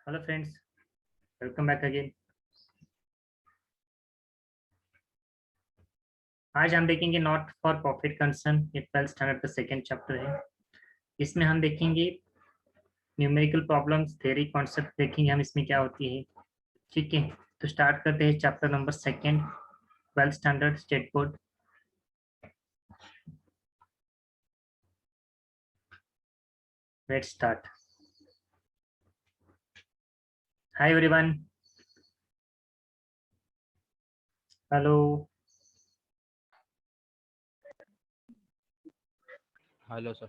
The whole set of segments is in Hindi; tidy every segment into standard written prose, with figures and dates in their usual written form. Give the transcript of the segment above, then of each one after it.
Hello friends, welcome back again. आज हम देखेंगे नॉट फॉर प्रॉफिट कंसर्न, ये 12th स्टैंडर्ड का सेकेंड चैप्टर है। इसमें हम देखेंगे न्यूमेरिकल प्रॉब्लम्स, थ्योरी, कॉन्सेप्ट देखेंगे हम इसमें क्या होती है। ठीक है, तो स्टार्ट करते हैं chapter number second, 12th standard state board. Let's start. Hi everyone. Hello. Hello sir.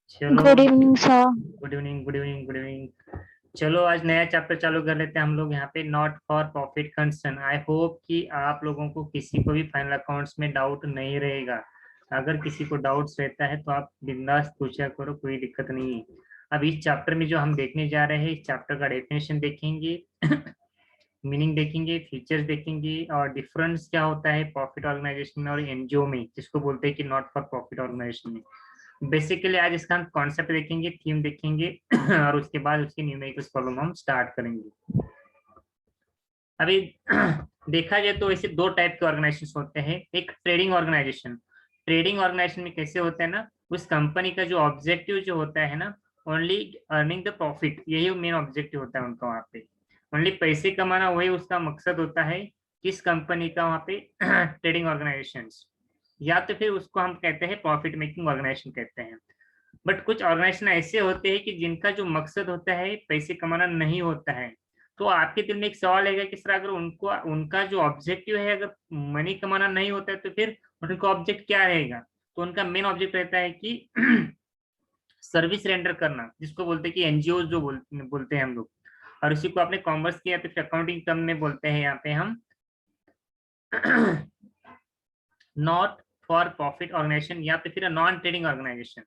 चलो, good evening sir. Good evening, good evening, good evening. चलो आज नया चैप्टर चालू कर लेते हैं हम लोग यहाँ पे, not for profit concern. I hope कि आप लोगों को किसी को भी फाइनल अकाउंट्स में डाउट नहीं रहेगा। अगर किसी को डाउट्स रहता है तो आप बिंदास पूछा करो, कोई दिक्कत नहीं है। अब इस चैप्टर में जो हम देखने जा रहे हैं, इस चैप्टर का डेफिनेशन देखेंगे, मीनिंग देखेंगे, फीचर्स देखेंगे और डिफरेंस क्या होता है प्रॉफिट ऑर्गेनाइजेशन में और एनजीओ में, जिसको बोलते हैं कि नॉट फॉर प्रॉफिट ऑर्गेनाइजेशन में। बेसिकली आज इसका हम कॉन्सेप्ट देखेंगे, थीम देखेंगे और उसके बाद उसकी न्यूमेरिकल प्रॉब्लम हम स्टार्ट करेंगे। अभी देखा जाए तो ऐसे दो टाइप के ऑर्गेनाइजेशन होते हैं। एक ट्रेडिंग ऑर्गेनाइजेशन। ट्रेडिंग ऑर्गेनाइजेशन में कैसे होता है ना, उस कंपनी का जो ऑब्जेक्टिव जो होता है ना, ओनली अर्निंग द प्रॉफिट, यही मेन ऑब्जेक्टिव होता है उनका। वहाँ पे ओनली पैसे कमाना, वही उसका मकसद होता है किस कंपनी का वहाँ पे ट्रेडिंग ऑर्गेनाइजेशन। या तो फिर उसको हम कहते हैं प्रॉफिट मेकिंग ऑर्गेनाइजेशन कहते हैं। बट कुछ ऑर्गेनाइजेशन ऐसे होते हैं कि जिनका जो मकसद होता है पैसे कमाना नहीं होता है। तो आपके दिल में एक सवाल है कि सर अगर उनको उनका जो ऑब्जेक्टिव है अगर मनी कमाना नहीं होता है तो फिर उनका ऑब्जेक्ट क्या रहेगा। तो उनका मेन ऑब्जेक्ट रहता है कि सर्विस रेंडर करना, जिसको बोलते हैं कि एनजीओ जो बोलते हैं हम लोग। और इसी को आपने कॉमर्स किया तो फिर अकाउंटिंग टर्म में बोलते हैं यहाँ पे हम नॉट फॉर प्रॉफिट ऑर्गेनाइजेशन या तो फिर नॉन ट्रेडिंग ऑर्गेनाइजेशन।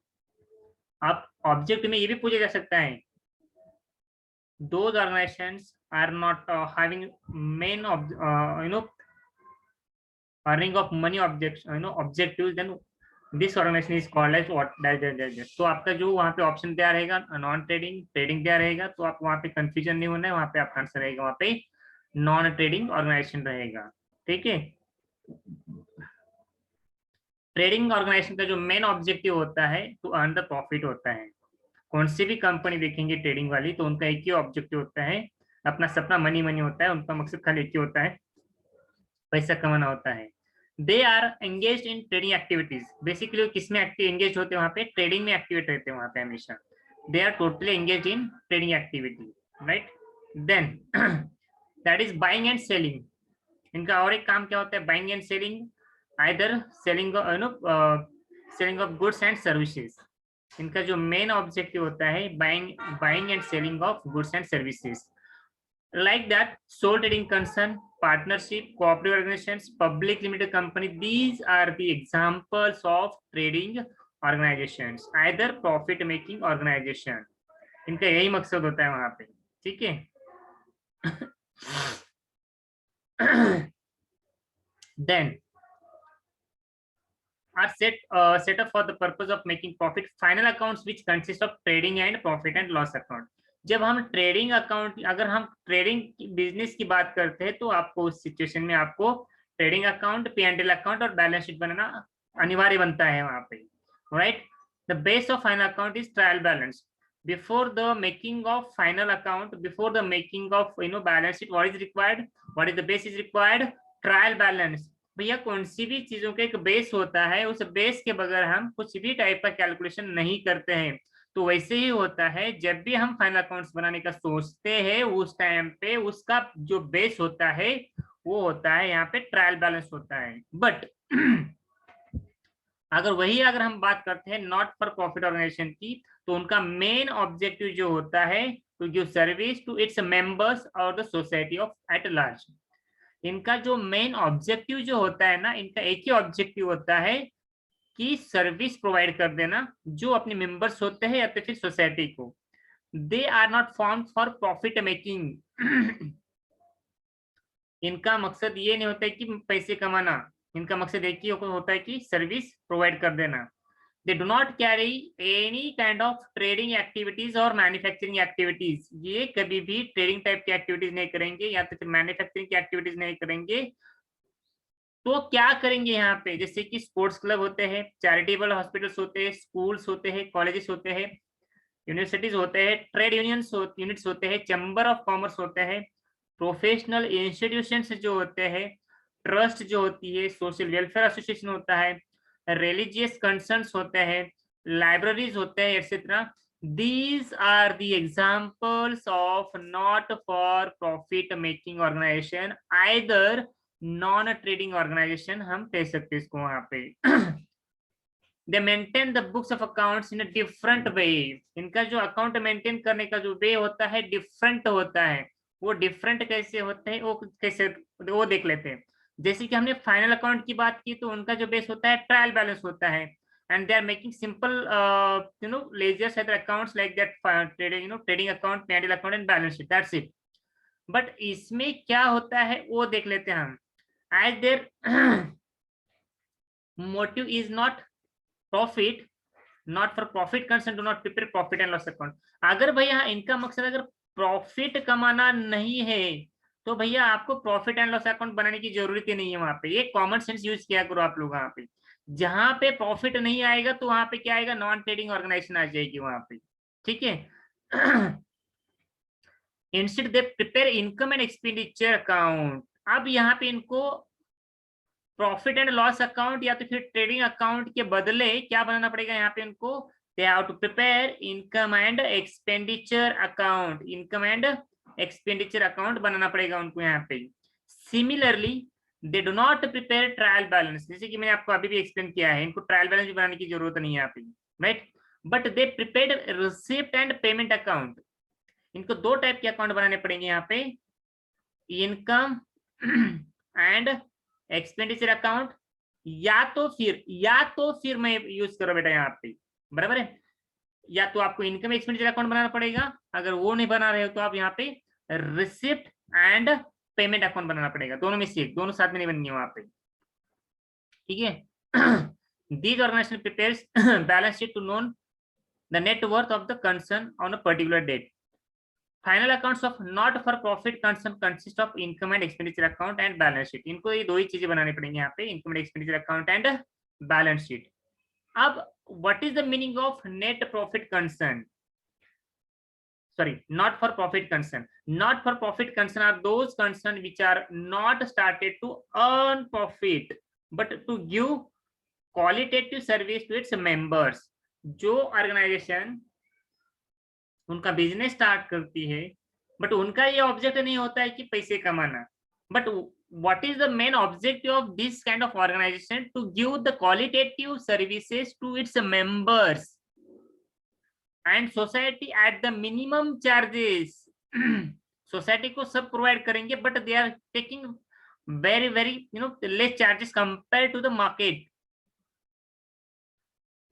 आप ऑब्जेक्ट में ये भी पूछा जा सकता है, those organizations are not having main earning of money objects, objectives, then this organization is called as what dash. तो आपका जो वहाँ पे ऑप्शन दिया रहेगा नॉन ट्रेडिंग, ट्रेडिंग दिया रहेगा, तो आप वहाँ पे कंफ्यूजन नहीं होना है। वहाँ पे आपका आंसर रहेगा वहाँ पे नॉन ट्रेडिंग ऑर्गेनाइजेशन रहेगा। ठीक है, ट्रेडिंग ऑर्गेनाइजेशन का जो मेन ऑब्जेक्टिव होता है टू अर्न द प्रॉफिट होता है। कौन सी भी कंपनी देखेंगे ट्रेडिंग वाली तो उनका एक ही ऑब्जेक्टिव होता है, अपना सपना मनी मनी होता है, उनका मकसद खाली एक ही होता है, पैसा कमाना होता है। They are engage in trading activities. Basically किसमें एक्टिव एंगेज होते हैं वहाँ पे, ट्रेडिंग में एक्टिवेट रहते हैं वहाँ पे हमेशा। They are totally engage in trading activity, right. Then that is buying and selling. इनका और एक काम क्या होता है, buying and selling, either selling selling of goods and services. इनका जो मेन ऑब्जेक्टिव होता है buying and selling of goods and services. Like that sole trading concern, partnership, cooperative organisations, public limited company, these are the examples of trading organisations, either profit making organisation. इनका यही मकसद होता है वहां पे। ठीक है then are set up for the purpose of making profit. Final accounts which consist of trading and profit and loss account. जब हम ट्रेडिंग अकाउंट, अगर हम ट्रेडिंग बिजनेस की बात करते हैं तो आपको उस सिचुएशन में आपको ट्रेडिंग अकाउंट, P&L अकाउंट और बैलेंस शीट बनाना अनिवार्य बनता है वहां पे, right. The base of final account is trial balance. Before the making of final account, before the making of balance sheet, what is required, what is the base is required, trial balance. भैया कौन सी भी चीजों का एक बेस होता है, उस बेस के बगैर हम कुछ भी टाइप का कैलकुलेशन नहीं करते हैं। तो वैसे ही होता है, जब भी हम फाइनल अकाउंट्स बनाने का सोचते हैं उस टाइम पे उसका जो बेस होता है वो होता है यहाँ पे ट्रायल बैलेंस होता है। बट अगर हम बात करते हैं नॉट फॉर प्रॉफिट ऑर्गेनाइजेशन की, तो उनका मेन ऑब्जेक्टिव जो होता है to give service to its members और the society of at large. इनका जो मेन ऑब्जेक्टिव जो होता है ना, इनका एक ही ऑब्जेक्टिव होता है कि सर्विस प्रोवाइड कर देना जो अपने मेंबर्स होते हैं या तो फिर सोसाइटी को। They are not form for profit making. इनका मकसद ये नहीं होता है कि पैसे कमाना, इनका मकसद एक ही होता है कि सर्विस प्रोवाइड कर देना। दे do not carry any kind of trading activities और मैन्युफैक्चरिंग एक्टिविटीज, ये कभी भी ट्रेडिंग टाइप की एक्टिविटीज नहीं करेंगे या तो फिर मैन्युफैक्चरिंग की एक्टिविटीज नहीं करेंगे। तो क्या करेंगे यहाँ पे, जैसे कि स्पोर्ट्स क्लब होते हैं, चैरिटेबल हॉस्पिटल्स होते हैं, स्कूल्स होते हैं, कॉलेजेस होते हैं, यूनिवर्सिटीज होते हैं, ट्रेड यूनिट्स होते हैं, चैम्बर ऑफ कॉमर्स होते हैं, प्रोफेशनल इंस्टीट्यूशंस जो होते हैं, ट्रस्ट जो होती है, सोशल वेलफेयर एसोसिएशन होता है, रिलीजियस कंसर्न्स होते हैं, लाइब्रेरीज होते हैं, etcetera. These are the examples of not for profit making organization, either non trading organisation हम कह सकते हैं इसको वहां पे। They maintain the books of accounts in a different way, इनका जो अकाउंट मेंटेन करने का जो वे होता है डिफरेंट होता है। वो डिफरेंट कैसे होते हैं, वो कैसे, वो देख लेते हैं। जैसे कि हमने फाइनल अकाउंट की बात की तो उनका जो बेस होता है ट्रायल बैलेंस होता है, and they are making simple ledger set accounts like that, trading account, P&L account and balance sheet, that's it। But इसमें क्या होता है वो देख लेते हैं हम। as their motive is not profit, not for profit concern, do not prepare profit and loss account। अगर भैया इनका मकसद अगर प्रॉफिट कमाना नहीं है तो भैया आपको प्रॉफिट एंड लॉस अकाउंट बनाने की जरूरत ही नहीं है। वहां पे ये कॉमन सेंस यूज किया करो आप लोग। वहां पे जहां पे प्रॉफिट नहीं आएगा तो वहां पे क्या आएगा, नॉन ट्रेडिंग ऑर्गेनाइजेशन आ जाएगी वहां पे, ठीक है। Instead they prepare income and expenditure account. अब यहाँ पे इनको प्रॉफिट एंड लॉस अकाउंट या तो फिर ट्रेडिंग अकाउंट के बदले क्या बनाना पड़ेगा यहाँ पे इनको, they have to prepare income and expenditure account, income and expenditure account बनाना पड़ेगा उनको यहाँ पे। Similarly they do not prepare trial balance, जैसे कि मैंने आपको अभी भी एक्सप्लेन किया है, इनको ट्रायल बैलेंस भी बनाने की जरूरत नहीं है यहाँ पे, right. But they prepared receipt and payment account. इनको दो टाइप के अकाउंट बनाने पड़ेंगे यहाँ पे, इनकम एंड एक्सपेंडिचर अकाउंट, या तो फिर मैं यूज करो बेटा यहाँ पे, बराबर है। या तो आपको इनकम एक्सपेंडिचर अकाउंट बनाना पड़ेगा, अगर वो नहीं बना रहे हो तो आप यहाँ पे रिसिप्ट एंड पेमेंट अकाउंट बनाना पड़ेगा। दोनों में से एक, दोनों साथ में नहीं बननी है वहां पे, ठीक है। These organization prepares balance sheet to know the net worth of the concern on a particular date। Final accounts of not for profit concern consist of income and expenditure account and balance sheet. इनको ये दो ही चीजें बनानी पड़ेंगी यहाँ पे, income and expenditure account and balance sheet. अब what is the meaning of net profit concern, sorry, not for profit concern? Not for profit concern are those concern which are not started to earn profit but to give qualitative service to its members। जो ऑर्गेनाइजेशन उनका बिजनेस स्टार्ट करती है बट उनका ये ऑब्जेक्ट नहीं होता है कि पैसे कमाना, but what is the main objective of this kind of organization? To give the qualitative services to its members and society at the minimum charges। Society को सब प्रोवाइड करेंगे but they are taking very very less charges compare to the market.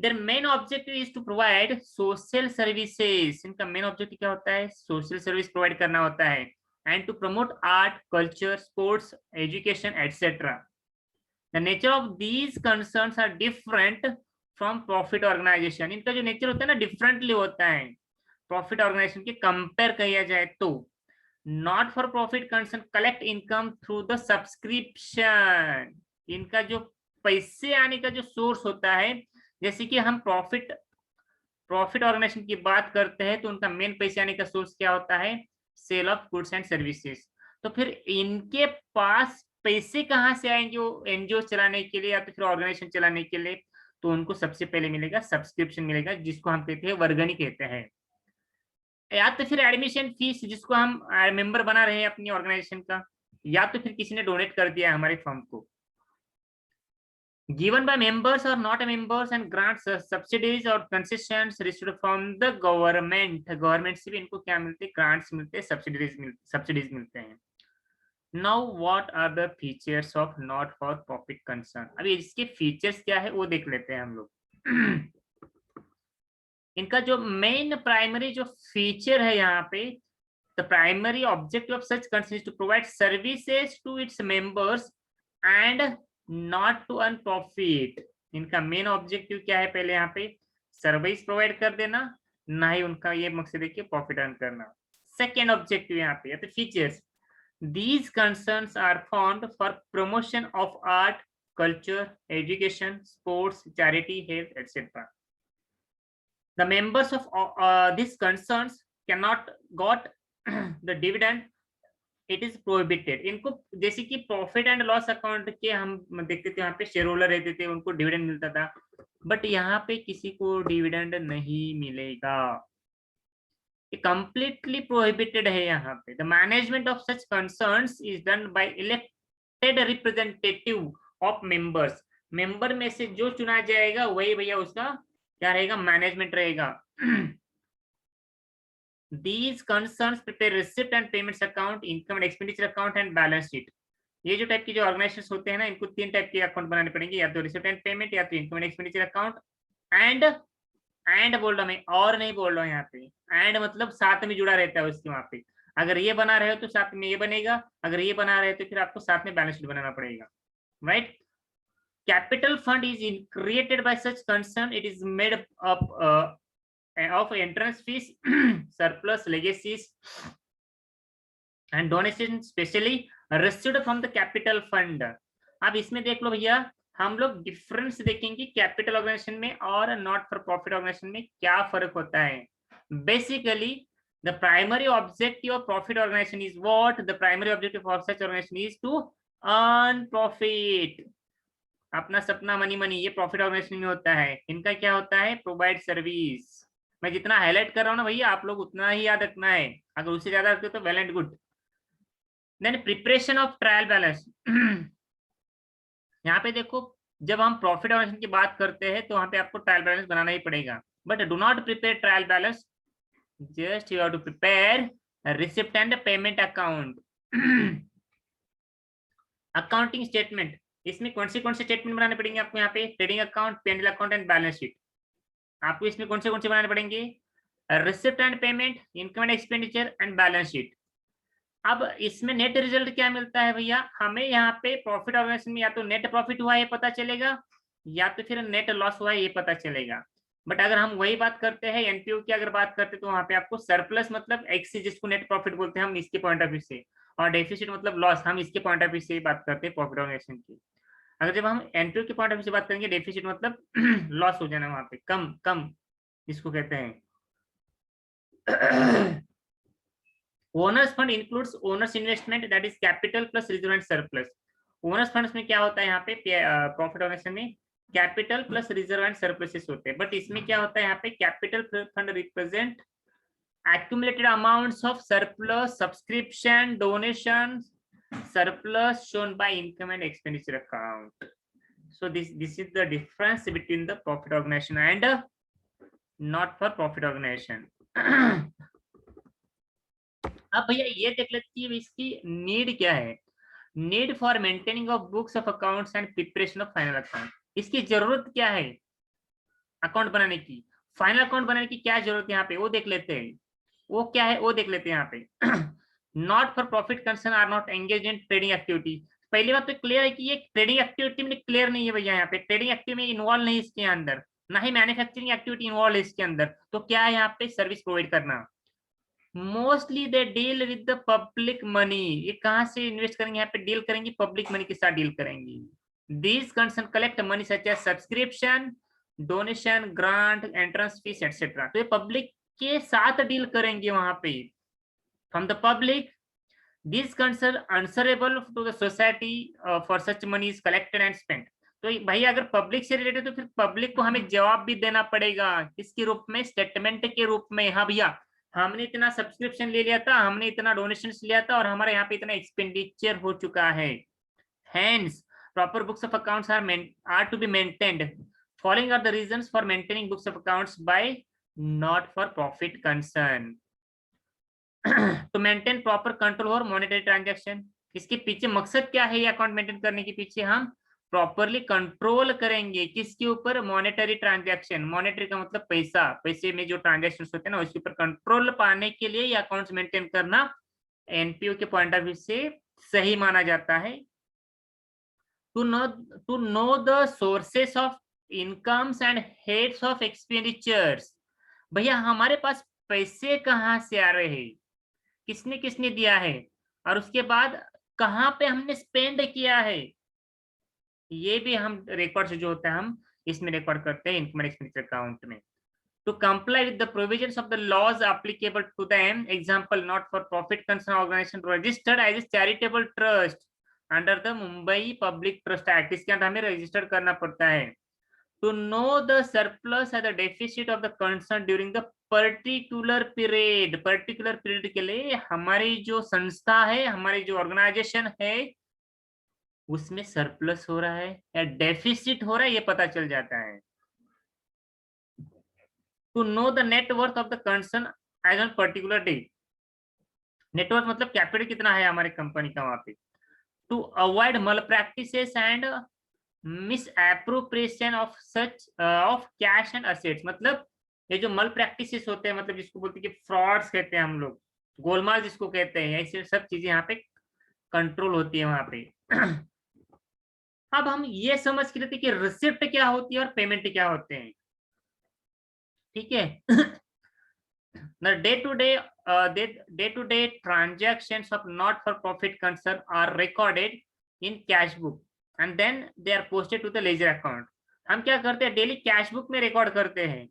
Their main objective is to provide social services। इनका मेन ऑब्जेक्टिव क्या होता है, सोशल सर्विस प्रोवाइड करना होता है, and to promote art, culture, sports, education, etc। The nature of these concerns are different from profit organization। इनका जो नेचर होता है ना डिफरेंटली होता है प्रॉफिट ऑर्गेनाइजेशन के कंपेयर किया जाए तो। Not for profit concern collect income through the subscription. इनका जो पैसे आने का जो सोर्स होता है, जैसे कि हम प्रॉफिट ऑर्गेनाइजेशन की बात करते हैं तो उनका मेन पैसे आने का सोर्स क्या होता है, sale of goods and services. तो फिर इनके पास पैसे कहाँ से आएंगे वो एनजीओ चलाने के लिए या तो फिर ऑर्गेनाइजेशन चलाने के लिए, तो उनको सबसे पहले मिलेगा सब्सक्रिप्शन मिलेगा, जिसको हम कहते हैं वर्गणी कहते हैं, या तो फिर एडमिशन फीस जिसको हम मेंबर बना रहे हैं अपनी ऑर्गेनाइजेशन का, या तो फिर किसी ने डोनेट कर दिया है हमारे फर्म को। given by members or not members and grants, subsidies or concessions received from the government। Government से भी इनको क्या मिलते हैं, ग्रांट्स मिलते हैं, सब्सिडीज मिलते हैं। now what are the features of not for profit concern? अभी इसके फीचर्स क्या है वो देख लेते हैं हम लोग। इनका जो मेन प्राइमरी जो फीचर है यहाँ पे, the primary objective of such concern is to provide services to its members and not to earn profit। इनका मेन ऑब्जेक्टिव क्या है, पहले यहाँ पे सर्विस प्रोवाइड कर देना, ना ही उनका ये मकसद है कि प्रॉफिट अर्न करना। सेकेंड ऑब्जेक्टिव यहाँ पे या तो features, these concerns are found for promotion of art, culture, education, sports, charity, health, etc. The members of these concerns cannot got the dividend, it is prohibited. इनको जैसे कि प्रॉफिट एंड लॉस अकाउंट के हम देखते थे, यहाँ पे शेयर होल्डर रहते थे, उनको डिविडेंड मिलता था, बट यहाँ पे किसी को डिविडेंड नहीं मिलेगा, ये कंप्लीटली प्रोहिबिटेड है यहाँ पे। The management of such concerns is done by elected representative of members. Member में से जो चुना जाएगा वही भैया उसका क्या रहेगा, मैनेजमेंट रहेगा। These concerns prepare receipt and payments account, income and expenditure account and balance sheet। ये जो टाइप की जो ऑर्गेनाइजेशंस होते हैं ना, इनको तीन टाइप के अकाउंट बनाने पड़ेंगे, या तो रिसिप्ट एंड पेमेंट, या तो income and expenditure account, and बोल रहा हूँ मैं, और नहीं बोल रहा हूँ यहाँ पे, एंड मतलब साथ में जुड़ा रहता है उसके, वहां पे अगर ये बना रहे हो तो साथ में ये बनेगा, अगर ये बना रहे हो तो फिर आपको साथ में बैलेंस शीट बनाना पड़ेगा, right. Capital fund is created by such concern, it is made up of entrance fees, surplus, legacies and donations specially received from the capital fund। अब इसमें देख लो भैया, हम लोग डिफरेंस देखेंगे कैपिटल ऑर्गेनाइजेशन में और नॉट फॉर प्रॉफिट ऑर्गेनाइजेशन में, क्या फर्क होता है। Basically the primary objective of profit organisation is what, the primary objective of such organisation is to earn profit. अपना सपना मनी मनी, ये प्रॉफिट ऑर्गेनाइजेशन में होता है। इनका क्या होता है, प्रोवाइड सर्विस। मैं जितना हाईलाइट कर रहा हूँ ना भैया, आप लोग उतना ही याद रखना है, अगर उससे ज्यादा रखते हो तो well and good. Then preparation of trial balance. यहाँ पे देखो, जब हम प्रॉफिट ऑर्गेनाइजेशन की बात करते हैं तो वहां पे आपको ट्रायल बैलेंस बनाना ही पड़ेगा, but do not prepare trial balance, just you have to prepare receipt and payment account. Accounting statement, इसमें कौन से स्टेटमेंट बनाने पड़ेंगे आपको, यहाँ पे trading account, P&L account and balance sheet. आपको इसमें कौन से बनाने पड़ेंगे, receipt and payment, income and expenditure and balance sheet. अब इसमें नेट रिजल्ट क्या मिलता है भैया, हमें यहाँ पे प्रॉफिट ऑर्गेनाइजेशन में या तो नेट प्रॉफिट हुआ ये पता चलेगा, या तो फिर नेट लॉस हुआ ये पता चलेगा। बट अगर हम वही बात करते हैं एनपीओ की अगर बात करते हैं, तो वहां पे आपको सरप्लस मतलब एक्सी, जिसको नेट प्रॉफिट बोलते हैं हम इसके पॉइंट ऑफ व्यू से, और डेफिसिट मतलब लॉस, हम इसके पॉइंट ऑफ व्यू से बात करते हैं प्रॉफिट ऑर्गेनाइजेशन की। अगर जब हम एनपीओ के पॉइंट ऑफ व्यू से बात करेंगे, डेफिसिट मतलब लॉस हो जाना, वहां पे कम कम जिसको कहते हैं। Owner's fund includes owners investment, that is capital plus reserve and surplus. Owners funds में क्या होता है, यहाँ पे प्रॉफिट ऑर्गेनाइजेशन में capital plus reserve and surpluses होते हैं, बट इसमें क्या होता है, यहाँ पे capital fund represent accumulated amounts of surplus, subscription, donations, surplus shown by income and expenditure account. So this is the difference between the profit organization and not for profit organization। अब भैया ये देख लेते हैं इसकी नीड क्या है। Need for maintaining of books of accounts and preparation of final account, इसकी जरूरत क्या है अकाउंट बनाने की, फाइनल अकाउंट बनाने की क्या जरूरत है यहाँ पे, वो देख लेते हैं। वो क्या है वो देख लेते हैं यहाँ पे। Not for profit concern are not engage in trading activity. पहली बात तो क्लियर है कि ये ट्रेडिंग एक्टिविटी में क्लियर नहीं है भैया, यहाँ पे ट्रेडिंग एक्टिविटी में इन्वॉल्व नहीं इसके अंदर, ना ही मैन्युफैक्चरिंग एक्टिविटी इन्वॉल्व है इसके अंदर। तो क्या है यहाँ पे, सर्विस प्रोवाइड करना। Mostly they deal with the public money, ये कहाँ से इन्वेस्ट करेंगे, यहाँ पे डील करेंगे पब्लिक मनी के साथ डील करेंगे। These concern collect money such as subscription, donation, grant, entrance fees etcetera. तो ये पब्लिक के साथ डील करेंगे वहां पे, from the public. This concern answerable to the society for such money is collected and spent. तो भाई अगर पब्लिक से रिलेटेड तो फिर पब्लिक को हमें जवाब भी देना पड़ेगा, किसके रूप में, स्टेटमेंट के रूप में। हाँ भैया हमने इतना सब्सक्रिप्शन ले लिया था, हमने इतना डोनेशन लिया था, और हमारे यहाँ पे इतना एक्सपेंडिचर हो चुका है। Hence, proper books of accounts are to be maintained. Following are the reasons for maintaining books of accounts by not for profit concern. To maintain proper control over monetary transaction, इसके पीछे मकसद क्या है, ये अकाउंट मेंटेन करने के पीछे हम प्रॉपरली कंट्रोल करेंगे किसके ऊपर, मॉनेटरी ट्रांजैक्शन। मॉनेटरी का मतलब पैसा, पैसे में जो ट्रांजैक्शन होते हैं ना उसके ऊपर कंट्रोल पाने के लिए ये अकाउंट्स मेंटेन करना एनपीओ के पॉइंट ऑफ व्यू से सही माना जाता है। to know the sources of incomes and heads of expenditures. भैया हमारे पास पैसे कहाँ से आ रहे हैं, किसने किसने दिया है, और उसके बाद कहाँ पे हमने स्पेंड किया है, ये भी हम रिकॉर्ड से जो होता है हम इसमें रिकॉर्ड करते हैं इनकम एक्सपेंडिचर अकाउंट में। To comply with the provisions of the laws applicable to them, example, not for profit concern organization registered as a charitable trust under the Mumbai Public Trust Act, इसके अंदर हमें रजिस्टर करना पड़ता है। To know the surplus or the deficit of the concern during the particular period, particular period के लिए हमारी जो संस्था है, हमारी जो ऑर्गेनाइजेशन है, उसमें सरप्लस हो रहा है या डेफिसिट हो रहा है, ये पता चल जाता है। To know the net worth of the concern as on particular day, net worth मतलब कैपिटल कितना है हमारे कंपनी का वहां पे। टू अवॉइड मल practices and miss appropriation of such of cash and assets, मतलब ये जो मल प्रैक्टिसेस होते हैं, मतलब जिसको बोलते हैं कि फ्रॉड्स कहते हैं हम लोग, गोलमाल जिसको कहते हैं, ऐसे सब चीजें यहाँ पे कंट्रोल होती है वहां पे। अब हम ये समझ के लेते कि रिसिप्ट क्या होती है और पेमेंट क्या होते हैं, ठीक है। The day-to-day transactions of not-for-profit concern are recorded in cash book and then they are posted to the ledger account. हम क्या करते हैं, डेली कैश बुक में रिकॉर्ड करते हैं।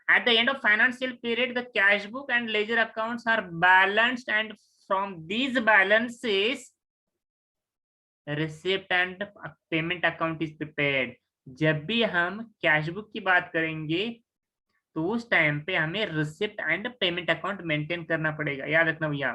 At the end of financial period, the cash book and ledger accounts are balanced, and from these balances, receipt and payment account is prepared. जब भी हम कैश बुक की बात करेंगे तो उस टाइम पे हमें receipt and payment account maintain करना पड़ेगा। याद रखना भैया,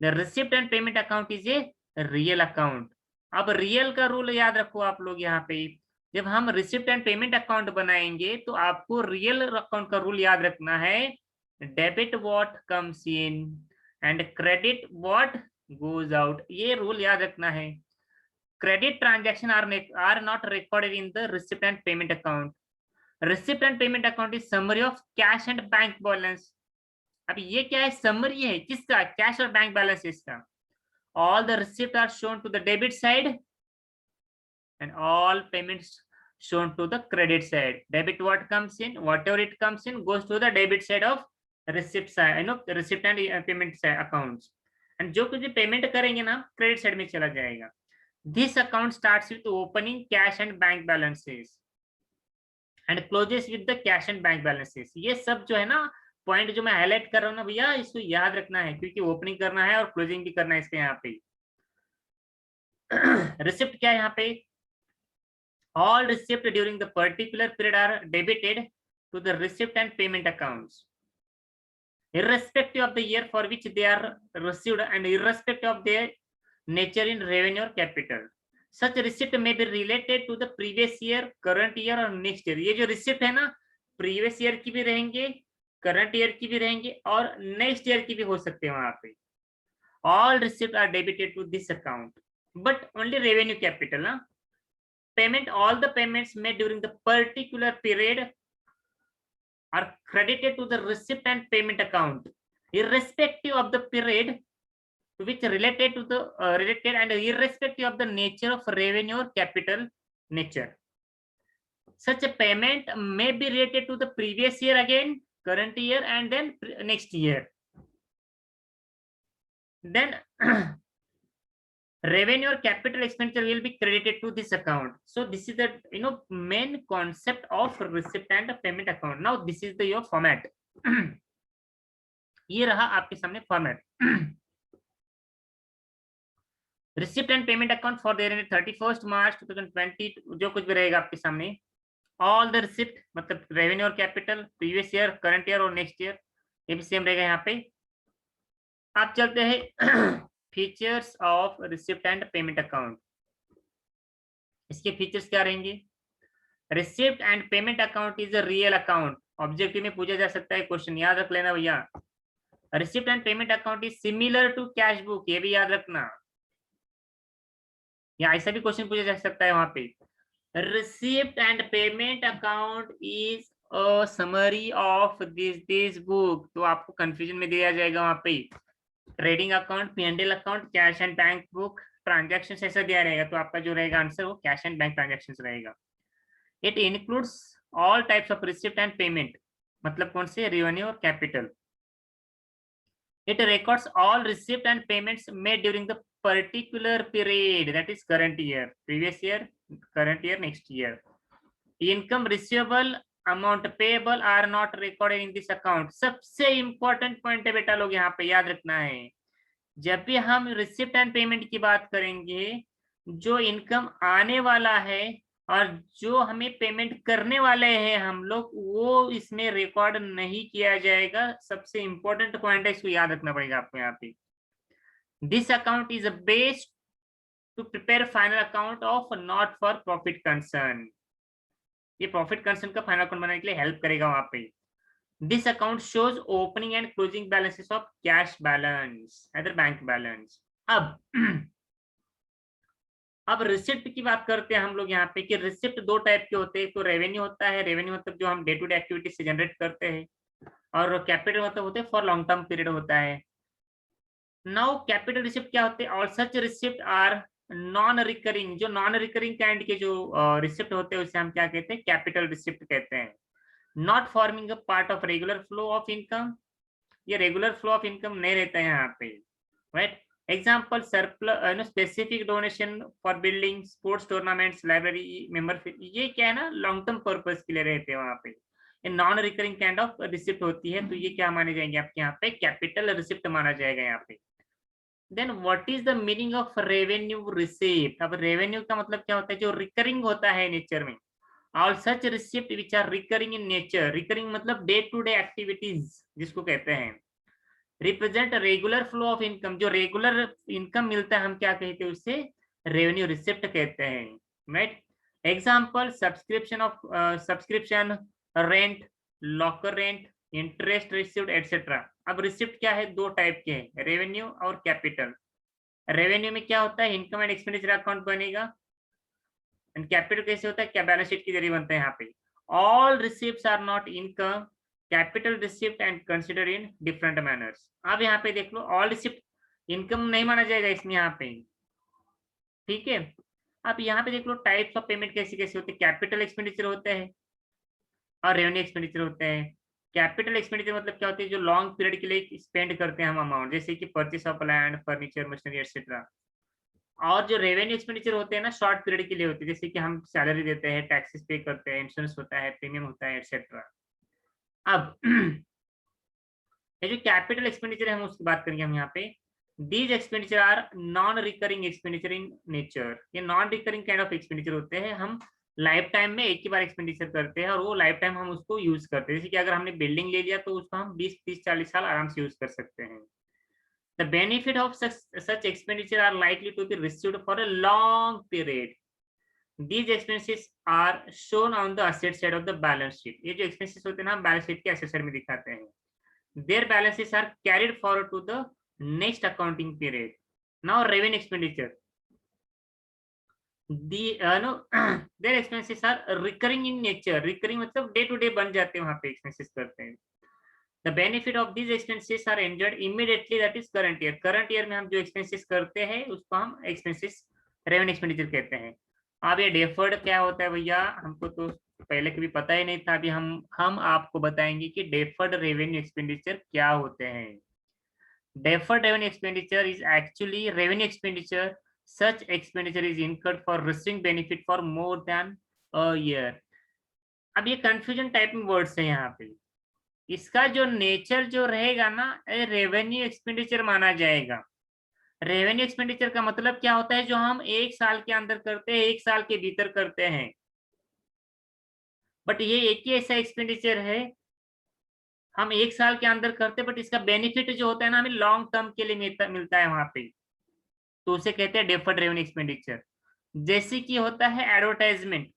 the receipt and payment account is a real account. अब रियल का रूल याद रखो आप लोग, यहाँ पे जब हम रिसिप्ट एंड पेमेंट अकाउंट बनाएंगे तो आपको रियल अकाउंट का रूल याद रखना है, debit what comes in and credit what goes out, ये रूल याद रखना है। Credit transaction are not recorded in the receipt and payment account. Receipt and payment account is summary of cash and bank balance. अब ये क्या है, समरी है किसका, कैश और बैंक बैलेंस इसका। All the receipt are shown to the debit side and all payments shown to the credit side. Debit what comes in, whatever it comes in goes to the debit side of receipt side, receipt and payment side accounts, and जो कुछ पेमेंट करेंगे ना क्रेडिट साइड में चला जाएगा। This account starts with opening cash and bank balances and closes with the cash and bank balances. ये सब जो है ना पॉइंट जो मैं हाईलाइट कर रहा हूँ ना भैया, इसको याद रखना है क्योंकि ओपनिंग करना है और क्लोजिंग भी करना है इसके यहाँ पे। रिसिप्ट क्या है यहाँ पे, all receipt during the particular period are debited to the receipt and payment accounts irrespective of the year for which they are received and irrespective of their nature in revenue or capital. Such receipt may be related to the previous year, current year or next year. ये जो receipt है ना previous year की भी रहेंगे, current year की भी रहेंगे और next year की भी हो सकते हैं वहां पे। All receipts are debited to this account, but only revenue capital ना payment, all the payments made during the particular period are credited to the receipt and payment account irrespective of the period which related to the related and irrespective of the nature of revenue or capital nature. Such a payment may be related to the previous year again, current year and then next year. Then revenue or capital expenditure will be credited to this account. So this is the main concept of receipt and payment account. Now this is the your format. ये रहा आपके सामने format. Receipt and payment account for the 31 मार्च 2020, जो कुछ भी रहेगा आपके सामने, ऑल द रिसिप्ट मतलब रेवेन्यू और capital previous year, current year और नेक्स्ट ईयर, ये भी सेम रहेगा यहाँ पे। आप चलते हैं features of receipt and payment account. इसके फीचर्स क्या रहेंगे, receipt and payment account is a real account. Objective में पूछा जा सकता है क्वेश्चन, याद रख लेना भैया। Receipt and payment account is similar to cash book, ये भी याद रखना, या ऐसा भी क्वेश्चन पूछा जा सकता है वहां पे। Receipt and payment account is a summary of this book, तो आपको कंफ्यूजन में दिया जाएगा वहां पे। Trading account, P&L account, cash and bank book, transactions ऐसा दिया रहेगा, तो आपका जो रहेगा आंसर वो कैश एंड बैंक ट्रांजैक्शंस रहेगा। It includes all types of receipt and payment, मतलब कौन से, रेवेन्यू और capital. It records all receipt and payments made during the particular period, that is current year, previous year, current year, next year. Income receivable, amount payable are not recorded in this account. सबसे इंपॉर्टेंट पॉइंट है बेटा लोग, यहाँ पे याद रखना है, जब भी हम रिसिप्ट एंड पेमेंट की बात करेंगे, जो इनकम आने वाला है और जो हमें पेमेंट करने वाले हैं हम लोग, वो इसमें रिकॉर्ड नहीं किया जाएगा। सबसे इंपॉर्टेंट पॉइंट है, इसको याद रखना पड़ेगा आपको यहाँ पे। This account is based to prepare final account of not for profit concern. ये प्रॉफिट कंसर्न का फाइनल अकाउंट बनाने के लिए हेल्प करेगा वहां पे। This account shows opening and closing balances of cash balance, other bank balance. अब अब रिसिप्ट की बात करते हैं हम लोग यहाँ पे, कि रिसिप्ट दो टाइप के होते हैं। तो रेवेन्यू होता है, रेवेन्यू मतलब जो हम डे टू डे एक्टिविटी से जनरेट करते हैं, और कैपिटल मतलब होते हैं फॉर लॉन्ग टर्म पीरियड होता है। नाउ कैपिटल रिसिप्ट क्या होते हैं? All such receipt are non recurring. जो नॉन रिकरिंग काइंड के जो रिसिप्ट होते हैं उसे हम क्या कहते हैं? कैपिटल रिसिप्ट कहते हैं। Not forming a part of regular flow of income, ये रेगुलर फ्लो ऑफ इनकम नहीं रहता है यहाँ पे, right. Example surplus, specific donation for building, sports tournaments, library member, ये क्या है ना, लॉन्ग टर्म पर्पज के लिए रहते हैं वहां पे। ये non recurring kind of receipt होती है, तो ये क्या माने जाएंगे आपके यहाँ पे? कैपिटल रिसिप्ट माना जाएगा यहाँ पे। Then what is the meaning of revenue receipt? अब रेवेन्यू का मतलब क्या होता है? जो रिकरिंग होता है नेचर में। All such receipt which are recurring in nature, recurring मतलब डे टू डे एक्टिविटीज जिसको कहते हैं। Represent regular flow of income, जो रेगुलर इनकम मिलता है हम क्या कहते हैं? उससे रेवेन्यू रिसिप्ट कहते हैं, right. Example subscription of subscription, rent, locker rent, interest receipt etcetera. अब रिसिप्ट क्या है? दो टाइप के हैं, रेवेन्यू और कैपिटल। रेवेन्यू में क्या होता है? इनकम एंड एक्सपेंडिचर अकाउंट बनेगा। एंड कैपिटल कैसे होता है? क्या बैलेंस शीट के जरिए बनता है यहाँ पे। All receipts are not income, capital receipt and consider in different manners. अब यहाँ पे देख लो, ऑल रिसिप्ट इनकम नहीं माना जाएगा इसमें यहाँ पे, ठीक है। अब यहाँ पे देख लो टाइप्स ऑफ पेमेंट कैसे कैसे होते हैं। कैपिटल एक्सपेंडिचर होते हैं और रेवेन्यू एक्सपेंडिचर होते हैं। कैपिटल एक्सपेंडिचर मतलब क्या होती है? जो लॉन्ग पीरियड के लिए स्पेंड करते हैं हम अमाउंट, जैसे कि purchase of land, furniture, machinery etcetera. और जो रेवेन्यू एक्सपेंडिचर होते हैं ना, शॉर्ट पीरियड के लिए होते हैं, जैसे कि हम सैलरी देते हैं, टैक्सेस पे करते हैं, इंश्योरेंस होता है, प्रीमियम होता है, एटसेट्रा। अब ये जो कैपिटल एक्सपेंडिचर है हम उसकी बात करेंगे हम यहाँ पे। These expenditure are non recurring expenditure in nature. ये non recurring kind of expenditure होते हैं, हम लाइफ टाइम में एक ही बार एक्सपेंडिचर करते हैं और वो लाइफ टाइम हम उसको यूज करते हैं। जैसे कि अगर हमने बिल्डिंग ले लिया तो उसको हम 20, 30, 40 साल आराम से यूज कर सकते हैं। The benefit of such expenditure are likely to be received for a long period. These expenses are shown on the asset side of the balance sheet. ये जो expenses होते हैं ना, बैलेंस शीट के asset side में दिखाते हैं। Their balances are carried forward to the next accounting period. Now revenue expenditure. No, their expenses are recurring in nature. Recurring मतलब day to day बन जाते हैं, वहाँ पे expenses करते हैं। The benefit of these expenses are enjoyed immediately, that is current year. Current year में हम जो expenses करते हैं उसको हम expenses revenue expenditure कहते हैं। अब ये deferred क्या होता है भैया? हमको तो पहले कभी पता ही नहीं था, अभी हम आपको बताएंगे कि deferred revenue expenditure क्या होते हैं। Deferred revenue expenditure is actually revenue expenditure. Such expenditure is incurred for receiving benefit for more than a year. अब ये confusion टाइप में वर्ड्स है यहाँ पे। इसका जो नेचर जो रहेगा ना, रेवेन्यू एक्सपेंडिचर माना जाएगा। रेवेन्यू एक्सपेंडिचर का मतलब क्या होता है? जो हम एक साल के अंदर करते हैं, एक साल के भीतर करते हैं। बट ये एक ही ऐसा एक्सपेंडिचर है, हम एक साल के अंदर करते हैं, बट इसका बेनिफिट जो होता है ना, हमें लॉन्ग टर्म के लिए मिलता है वहां पे, तो उसे कहते हैं डेफर्ड रेवेन्यू एक्सपेंडिचर। जैसे कि होता है एडवर्टाइजमेंट।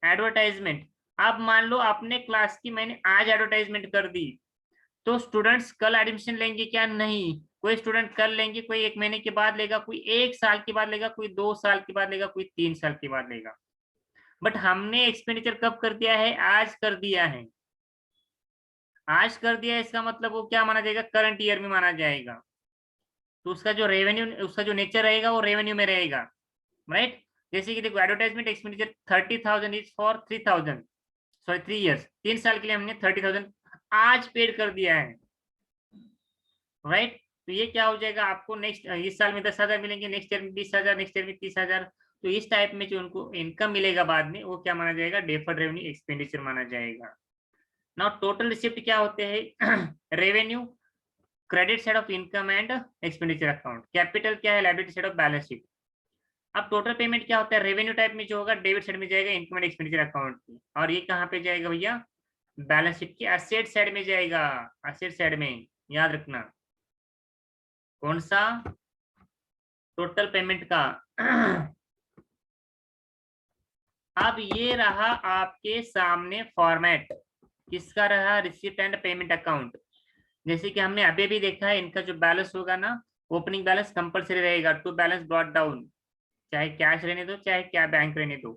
एडवर्टाइजमेंट, अब मान लो अपने क्लास की मैंने आज एडवर्टाइजमेंट कर दी, तो स्टूडेंट्स कल एडमिशन लेंगे क्या? नहीं। कोई स्टूडेंट कल लेंगे, कोई 1 महीने के बाद लेगा, कोई 1 साल के बाद लेगा, कोई 2 साल के बाद लेगा, कोई 3 साल के बाद लेगा। बट हमने एक्सपेंडिचर कब कर दिया है? आज कर दिया है। आज कर दिया है, इसका मतलब वो क्या माना जाएगा? करंट ईयर में माना जाएगा। तो उसका जो रेवेन्यू, उसका जो नेचर रहेगा वो रेवेन्यू में रहेगा, राइट। जैसे कि देखो advertisement expenditure 30,000 is for 3,000, sorry 3 years, 3 साल के लिए हमने 30,000 आज पेड कर दिया है, राइट। तो ये क्या हो जाएगा आपको, नेक्स्ट इस साल में 10,000 मिलेंगे, नेक्स्ट ईयर में 20,000, नेक्स्ट ईयर में 30,000। तो इस टाइप में जो उनको इनकम मिलेगा बाद में, वो क्या माना जाएगा, डेफर्ड रेवेन्यू एक्सपेंडिचर माना जाएगा। नाउ टोटल रिसिप्ट क्या होते हैं, revenue, credit side of income and expenditure account, capital क्या है, liability side of balance sheet. अब टोटल पेमेंट क्या होता है, रेवेन्यू टाइप में जो होगा डेबिट साइड में जाएगा इनकम एंड एक्सपेंडिचर अकाउंट की, और ये कहाँ पे जाएगा भैया, बैलेंस शीट की एसेट साइड में जाएगा, एसेट साइड में, याद रखना। कौन सा, टोटल पेमेंट का। अब ये रहा आपके सामने फॉर्मेट, किसका रहा, रिसिप्ट एंड पेमेंट अकाउंट। जैसे कि हमने अभी भी देखा है, इनका जो बैलेंस होगा ना, ओपनिंग बैलेंस कंपलसरी रहेगा, टू बैलेंस ब्रॉट डाउन, चाहे कैश रहने दो चाहे क्या बैंक रहने दो,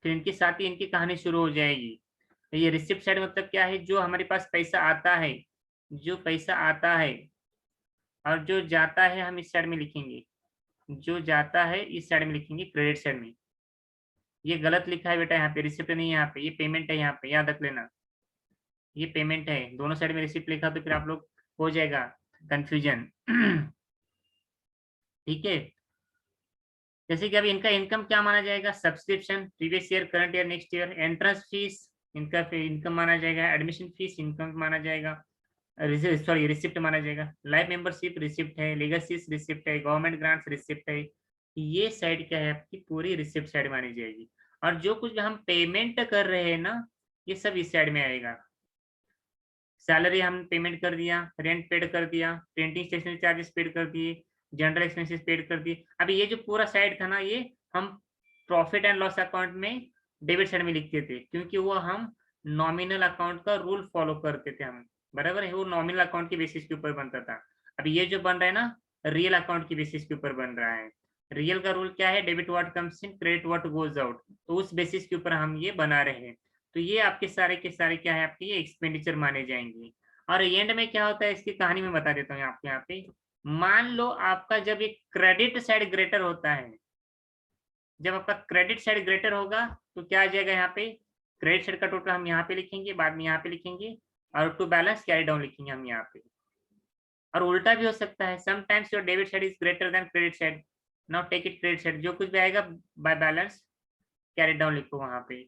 फिर इनके साथ ही इनकी कहानी शुरू हो जाएगी। तो ये रिसिप्ट साइड मतलब क्या है, जो हमारे पास पैसा आता है, जो पैसा आता है और जो जाता है हम इस साइड में लिखेंगे, जो जाता है इस साइड में लिखेंगे क्रेडिट साइड में। ये गलत लिखा है बेटा, यहाँ पे रिसिप्ट नहीं है, यहाँ पे ये पेमेंट है, यहाँ पे याद रख लेना, ये पेमेंट है, दोनों साइड में रिसिप्ट लिखा तो फिर आप लोग हो जाएगा कंफ्यूजन। ठीक है। जैसे कि अभी इनका इनकम क्या माना जाएगा, subscription, previous year, current year, next year, entrance fees इनका इनकम माना जाएगा, एडमिशन फीस इनकम माना जाएगा, सॉरी रिसिप्ट माना जाएगा, लाइफ मेंबरशिप रिसिप्ट है, लेगेसीज रिसिप्ट है, गवर्नमेंट ग्रांट्स रिसिप्ट है। ये साइड क्या है आपकी, पूरी रिसिप्ट साइड मानी जाएगी। और जो कुछ भी हम पेमेंट कर रहे हैं ना, ये सब इस साइड में आएगा। सैलरी हम पेमेंट कर दिया, रेंट पेड कर दिया, प्रिंटिंग स्टेशनरी चार्जेस पेड कर दिए, जनरल एक्सपेंसेस पेड कर दिए। अभी ये जो पूरा साइड था ना, ये हम प्रॉफिट एंड लॉस अकाउंट में डेबिट साइड में लिखते थे, क्योंकि वो हम नॉमिनल अकाउंट का रूल फॉलो करते थे हम, बराबर है, वो नॉमिनल अकाउंट के बेसिस के ऊपर बनता था। अभी ये जो बन रहा है ना, रियल अकाउंट के बेसिस के ऊपर बन रहा है। रियल का रूल क्या है, debit what comes in, credit what goes out, तो उस बेसिस के ऊपर हम ये बना रहे हैं। तो ये आपके सारे के सारे क्या है, आपके ये एक्सपेंडिचर माने जाएंगे। और एंड में क्या होता है, इसकी कहानी में बता देता हूँ आपको यहाँ पे। मान लो आपका जब एक क्रेडिट साइड ग्रेटर होता है, जब आपका क्रेडिट साइड ग्रेटर होगा तो क्या आ जाएगा, यहाँ पे क्रेडिट साइड का टोटल हम यहाँ पे लिखेंगे, बाद में यहाँ पे लिखेंगे, और टू बैलेंस कैरी डाउन लिखेंगे हम यहाँ पे। और उल्टा भी हो सकता है, sometimes your debit side is greater than credit side, now take it credit side, जो कुछ भी आएगा बाय बैलेंस कैरी डाउन लिखो वहां पे।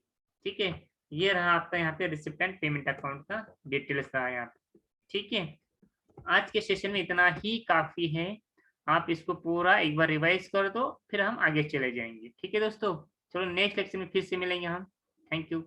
ठीक है, ये रहा आपका यहाँ पे रिसिप्ट एंड पेमेंट अकाउंट का डिटेल्स रहा यहाँ पे। ठीक है, आज के सेशन में इतना ही काफी है, आप इसको पूरा एक बार रिवाइज कर दो, फिर हम आगे चले जाएंगे। ठीक है दोस्तों, चलो नेक्स्ट लेक्चर में फिर से मिलेंगे हम। Thank you.